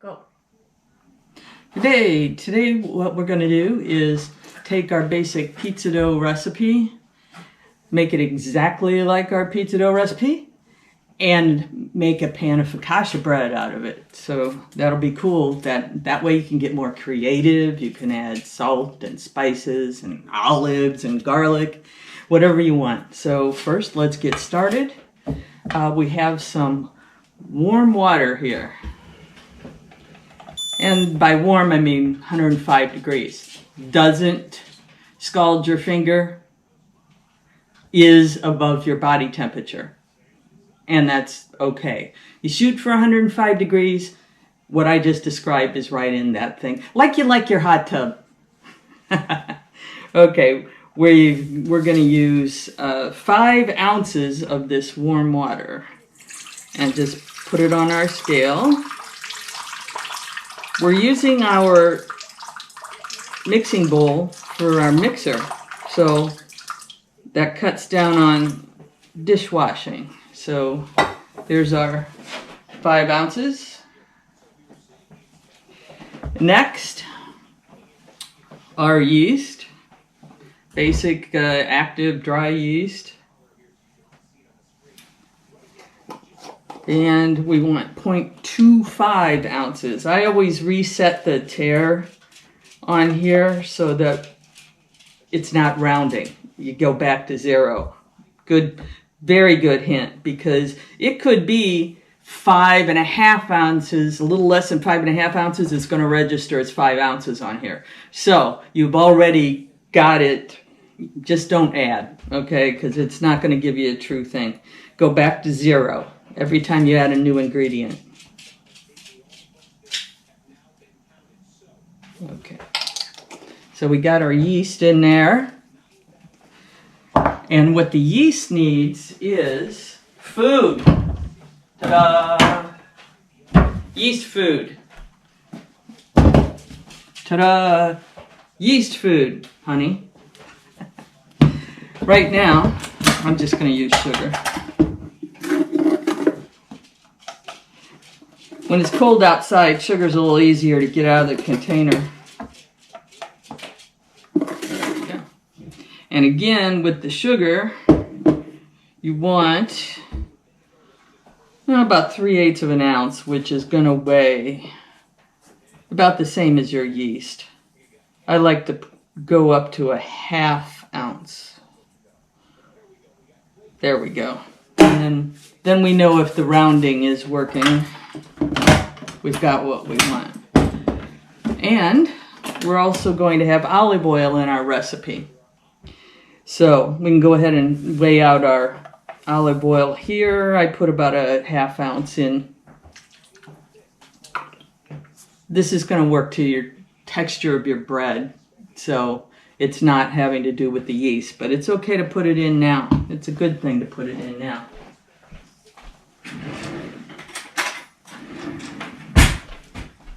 Go. Today what we're going to do is take our basic pizza dough recipe, make it exactly like our pizza dough recipe, and make a pan of focaccia bread out of it. So that'll be cool. That way you can get more creative. You can add salt and spices and olives and garlic, whatever you want. So first, let's get started. We have some warm water here. And by warm, I mean 105 degrees. Doesn't scald your finger, is above your body temperature. And that's okay. You shoot for 105 degrees. What I just described is right in that thing. Like you like your hot tub. Okay, we're going to use 5 ounces of this warm water. And just put it on our scale. We're using our mixing bowl for our mixer, so that cuts down on dishwashing. So there's our 5 ounces. Next, our yeast, basic active dry yeast. And we want 0.25 ounces. I always reset the tare on here so that it's not rounding. You go back to 0. Good, very good hint, because it could be 5.5 ounces, a little less than 5.5 ounces. It's going to register as 5 ounces on here. So you've already got it. Just don't add, okay? Because it's not going to give you a true thing. Go back to 0. Every time you add a new ingredient. Okay. So we got our yeast in there. And what the yeast needs is food. Ta-da! Yeast food. Ta-da! Yeast food, honey. Right now, I'm just going to use sugar. When it's cold outside, sugar's a little easier to get out of the container. There we go. And again, with the sugar, you want about 3/8 of an ounce, which is going to weigh about the same as your yeast. I like to go up to a 1/2 ounce. There we go. And then we know if the rounding is working. We've got what we want. And we're also going to have olive oil in our recipe. So we can go ahead and weigh out our olive oil here. I put about a 1/2 ounce in. This is going to work to your texture of your bread. So it's not having to do with the yeast, but it's okay to put it in now. It's a good thing to put it in now.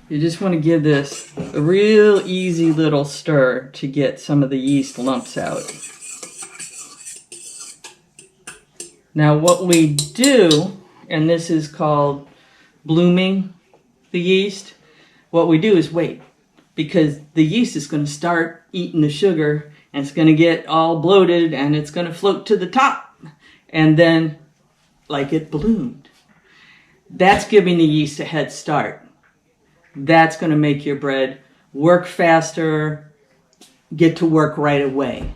You just want to give this a real easy little stir to get some of the yeast lumps out. Now what we do, and this is called blooming the yeast, what we do is wait, because the yeast is going to start eating the sugar and it's going to get all bloated and it's going to float to the top, and then like it bloomed. That's giving the yeast a head start. That's going to make your bread work faster, get to work right away.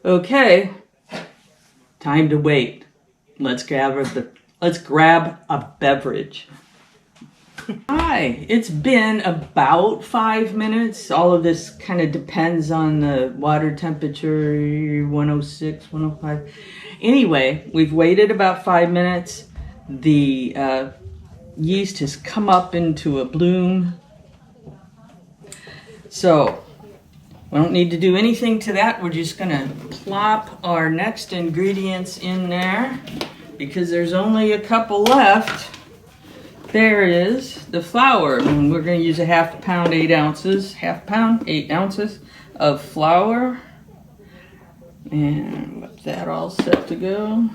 Okay, time to wait. Let's grab a beverage. Hi, it's been about 5 minutes. All of this kind of depends on the water temperature, 106, 105. Anyway, we've waited about 5 minutes. The yeast has come up into a bloom. So we don't need to do anything to that. We're just going to plop our next ingredients in there because there's only a couple left. There is the flour, and we're going to use a 1/2 pound, 8 ounces, 1/2 pound, 8 ounces of flour. And let that all set to go.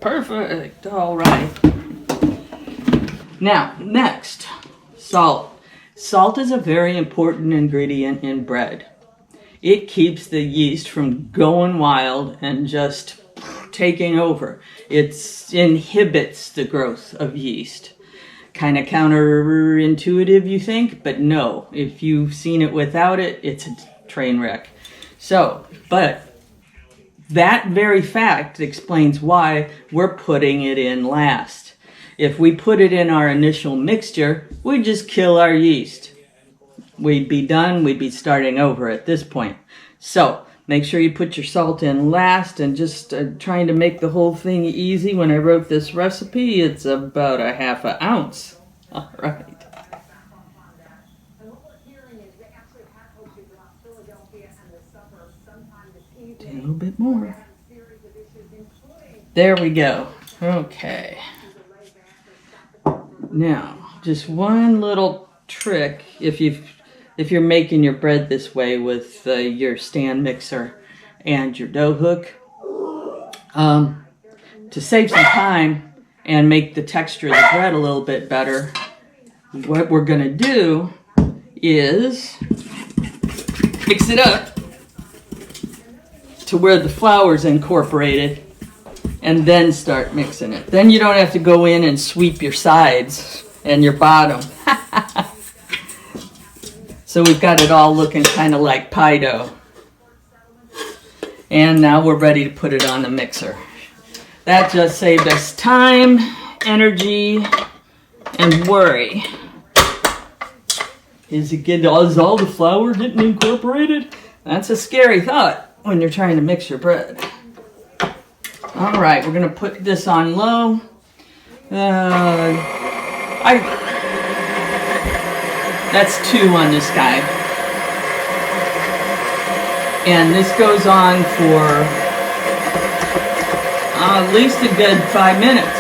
Perfect. All right. Now, next, salt. Salt is a very important ingredient in bread. It keeps the yeast from going wild and just taking over. It inhibits the growth of yeast. Kind of counterintuitive, you think, but no. If you've seen it without it, it's a train wreck. So, but that very fact explains why we're putting it in last. If we put it in our initial mixture, we'd just kill our yeast. We'd be done, we'd be starting over at this point. So, make sure you put your salt in last, and just trying to make the whole thing easy. When I wrote this recipe, it's about a half an ounce. All right. A little bit more. There we go. Okay. Now, just one little trick if you're making your bread this way with your stand mixer and your dough hook, to save some time and make the texture of the bread a little bit better, what we're going to do is mix it up to where the flour's incorporated, and then start mixing it. Then you don't have to go in and sweep your sides and your bottom. So we've got it all looking kind of like pie dough. And now we're ready to put it on the mixer. That just saved us time, energy, and worry. Is all the flour getting incorporated? That's a scary thought when you're trying to mix your bread. All right, we're going to put this on low. That's 2 on this guy. And this goes on for at least a good 5 minutes.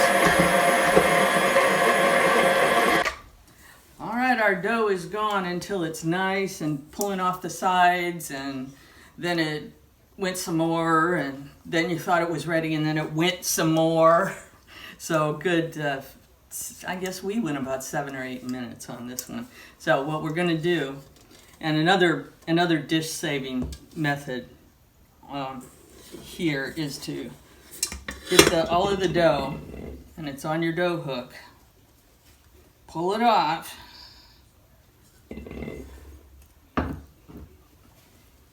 All right, our dough is gone until it's nice and pulling off the sides, and then it went some more, and then you thought it was ready, and then it went some more. So good. I guess we went about 7 or 8 minutes on this one. So what we're going to do, and another dish saving method here, is to get all of the dough, and it's on your dough hook. Pull it off.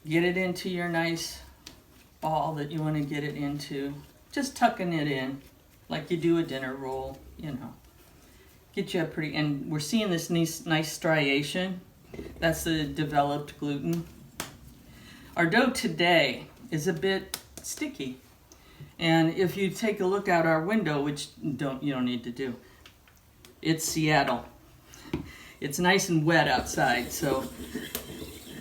Get it into your nice ball that you want to get it into. Just tucking it in like you do a dinner roll, you know. Get you a pretty, and we're seeing this nice striation. That's the developed gluten. Our dough today is a bit sticky. And if you take a look out our window, which you don't need to do, it's Seattle. It's nice and wet outside, so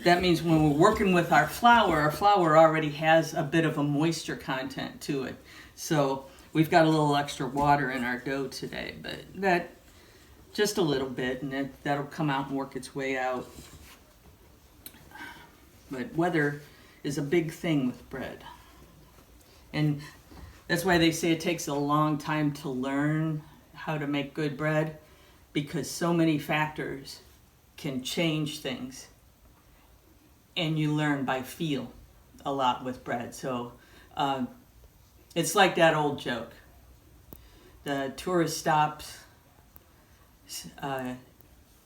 that means when we're working with our flour already has a bit of a moisture content to it. So we've got a little extra water in our dough today, but that just a little bit, and that'll come out and work its way out. But weather is a big thing with bread. And that's why they say it takes a long time to learn how to make good bread, because so many factors can change things. And you learn by feel a lot with bread. So it's like that old joke. The tourist stops a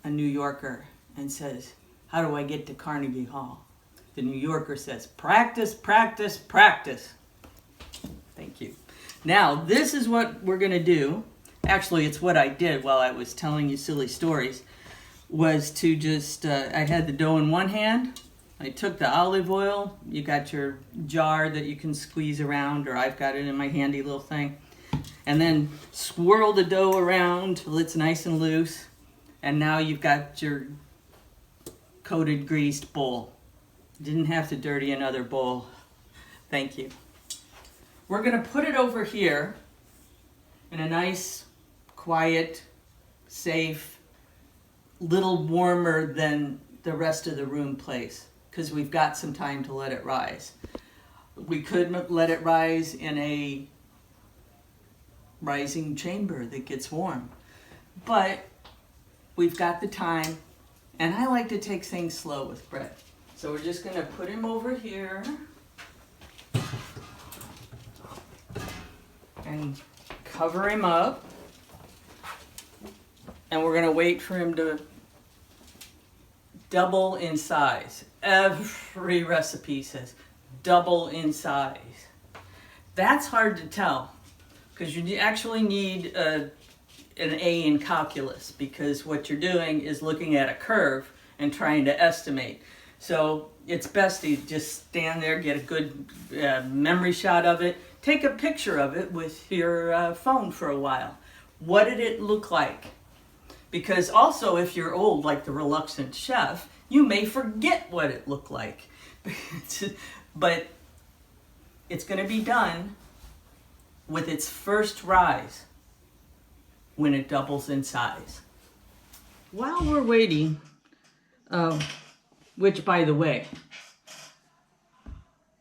New Yorker and says, "How do I get to Carnegie Hall?" The New Yorker says, "Practice, practice, practice." Thank you. Now, this is what we're going to do. Actually, it's what I did while I was telling you silly stories, was to just, I had the dough in one hand. I took the olive oil. You got your jar that you can squeeze around, or I've got it in my handy little thing. And then swirl the dough around till it's nice and loose. And now you've got your coated, greased bowl. Didn't have to dirty another bowl. Thank you. We're going to put it over here in a nice, quiet, safe, little warmer than the rest of the room place, because we've got some time to let it rise. We could let it rise in a rising chamber that gets warm. But we've got the time, and I like to take things slow with bread. So we're just gonna put him over here and cover him up. And we're gonna wait for him to double in size. Every recipe says double in size. That's hard to tell because you actually need an A in calculus, because what you're doing is looking at a curve and trying to estimate. So it's best to just stand there, get a good memory shot of it, take a picture of it with your phone for a while. What did it look like? Because also, if you're old, like the reluctant chef, you may forget what it looked like. But it's going to be done with its first rise when it doubles in size. While we're waiting, which, by the way,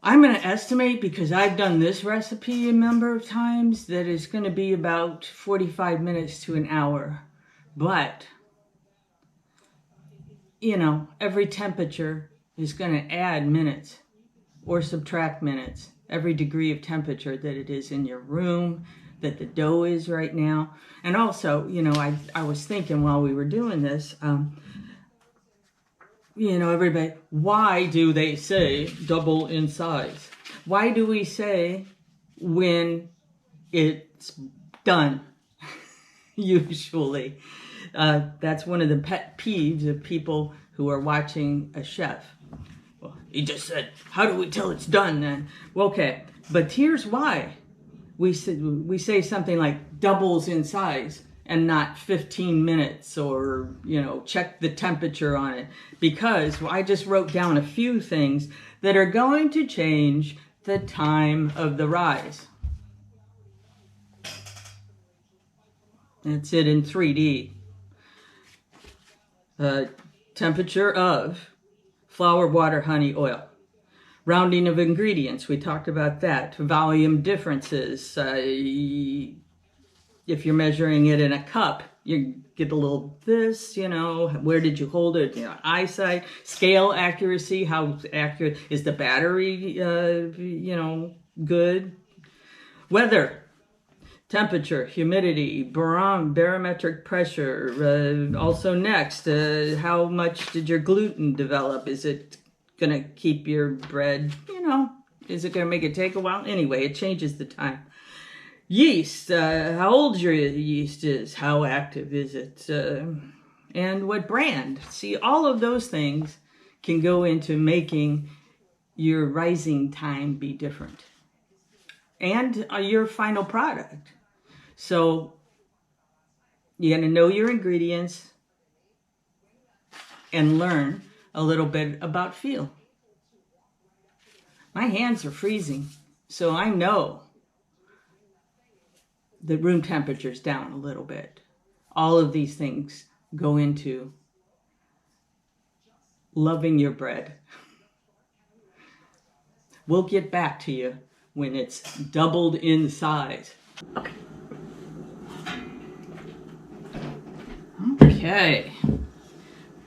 I'm going to estimate, because I've done this recipe a number of times, that it's going to be about 45 minutes to an hour. But, you know, every temperature is going to add minutes or subtract minutes. Every degree of temperature that it is in your room, that the dough is right now. And also, you know, I was thinking while we were doing this, you know, everybody, why do they say double in size? Why do we say when it's done? Usually. That's one of the pet peeves of people who are watching a chef. Well, he just said, how do we tell it's done then? Well, okay, but here's why. We say something like doubles in size and not 15 minutes or, you know, check the temperature on it. Because I just wrote down a few things that are going to change the time of the rise. That's it in 3D. Temperature of flour, water, honey, oil. Rounding of ingredients, we talked about that. Volume differences. If you're measuring it in a cup, you get a little this, you know, where did you hold it? You know, eyesight, scale accuracy, how accurate is the battery, you know, good. Weather. Temperature, humidity, barometric pressure. Also next, how much did your gluten develop? Is it going to keep your bread, you know, is it going to make it take a while? Anyway, it changes the time. Yeast, how old your yeast is, how active is it, and what brand. See, all of those things can go into making your rising time be different. And your final product. So you got to know your ingredients and learn a little bit about feel. My hands are freezing, so I know the room temperature's down a little bit. All of these things go into loving your bread. We'll get back to you when it's doubled in size. Okay,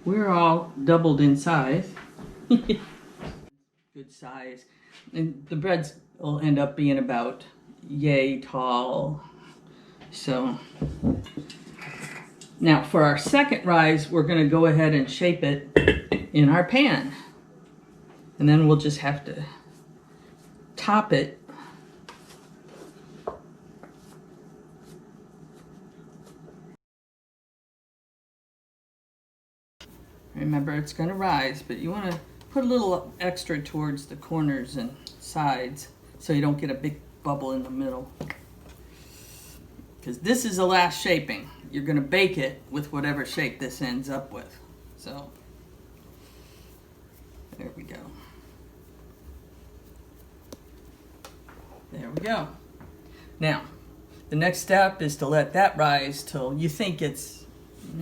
we're all doubled in size. Good size. And the breads will end up being about yay tall. So now for our second rise, we're going to go ahead and shape it in our pan. And then we'll just have to top it. Remember, it's going to rise, but you want to put a little extra towards the corners and sides so you don't get a big bubble in the middle. Because this is the last shaping. You're going to bake it with whatever shape this ends up with. So, there we go. There we go. Now, the next step is to let that rise till you think it's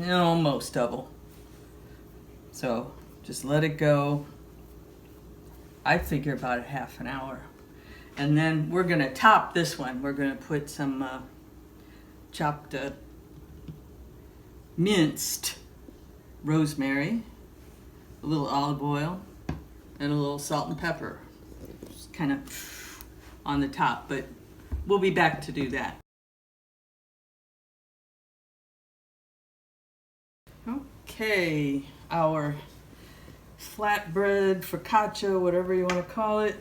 almost double. So just let it go. I figure about a half an hour. And then we're going to top this one. We're going to put some chopped up minced rosemary, a little olive oil, and a little salt and pepper. Just kind of on the top, but we'll be back to do that. Okay, our flatbread, focaccia, whatever you want to call it,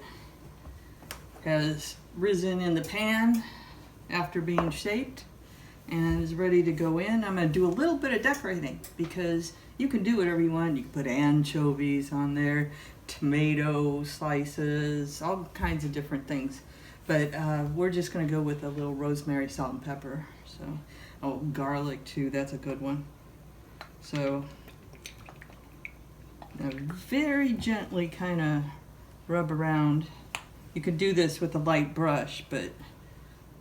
has risen in the pan after being shaped and is ready to go in. I'm going to do a little bit of decorating because you can do whatever you want. You can put anchovies on there, tomato slices, all kinds of different things. But we're just going to go with a little rosemary, salt, and pepper. So, oh, garlic too, that's a good one. So, very gently kind of rub around. You could do this with a light brush, but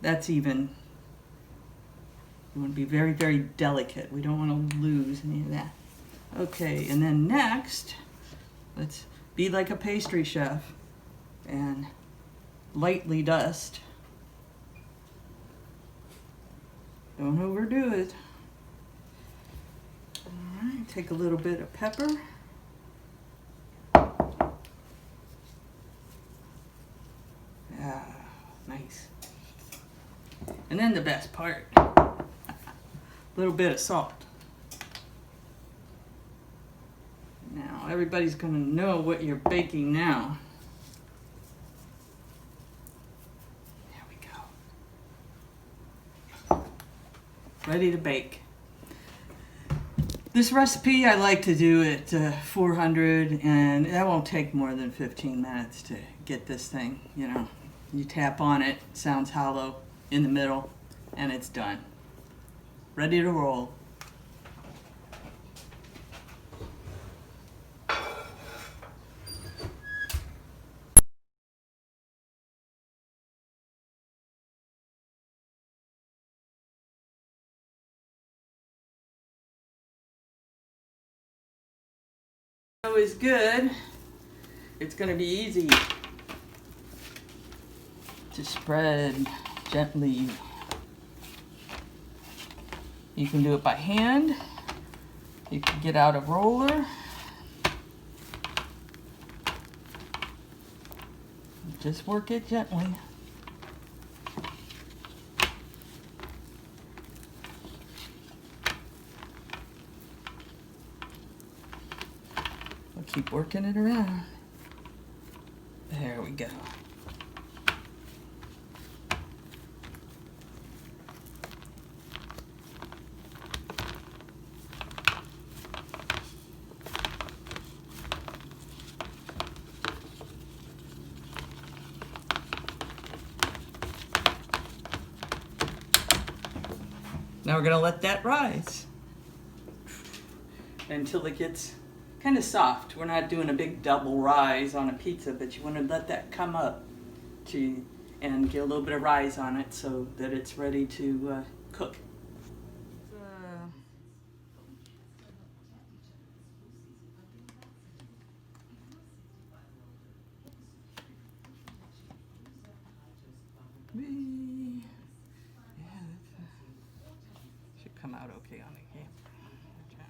that's even, you want to be very, very delicate. We don't want to lose any of that. Okay, and then next, let's be like a pastry chef and lightly dust. Don't overdo it. All right, take a little bit of pepper. Nice. And then the best part, a little bit of salt. Now everybody's going to know what you're baking now. There we go. Ready to bake. This recipe I like to do at 400, and that won't take more than 15 minutes to get this thing, you know. You tap on it, sounds hollow in the middle, and it's done. Ready to roll. Dough is good. It's going to be easy to spread gently. You can do it by hand. You can get out a roller. Just work it gently. We'll keep working it around. There we go. Now we're going to let that rise until it gets kind of soft. We're not doing a big double rise on a pizza, but you want to let that come up and get a little bit of rise on it so that it's ready to cook. Should come out okay on the camera. Good job.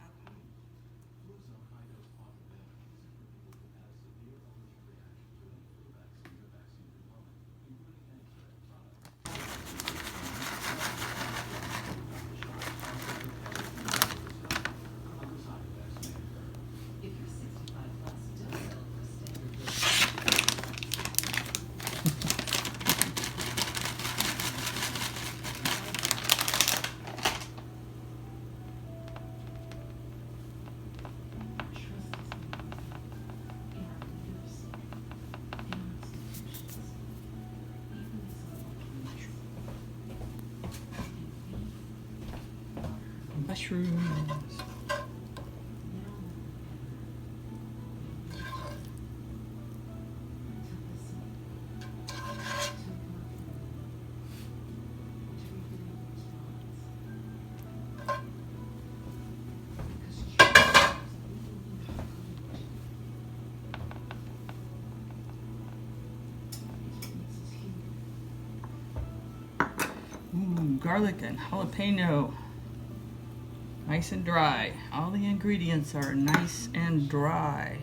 Mushrooms. garlic and jalapeno. Nice and dry. All the ingredients are nice and dry.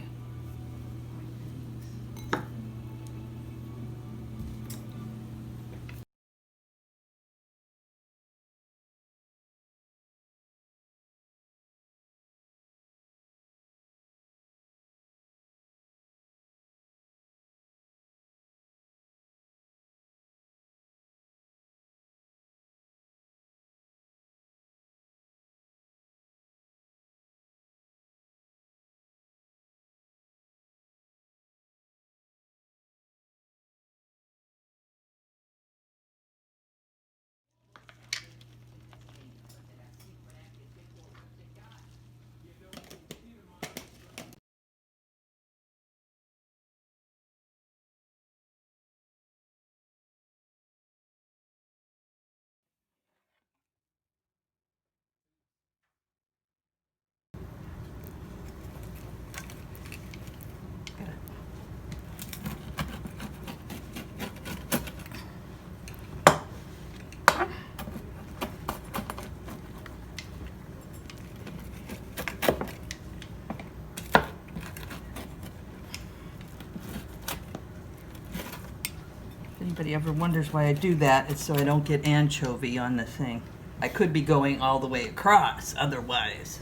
Anybody ever wonders why I do that, it's so I don't get anchovy on the thing. I could be going all the way across otherwise.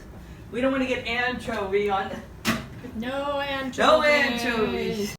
We don't want to get anchovy on the... No anchovies. No anchovies.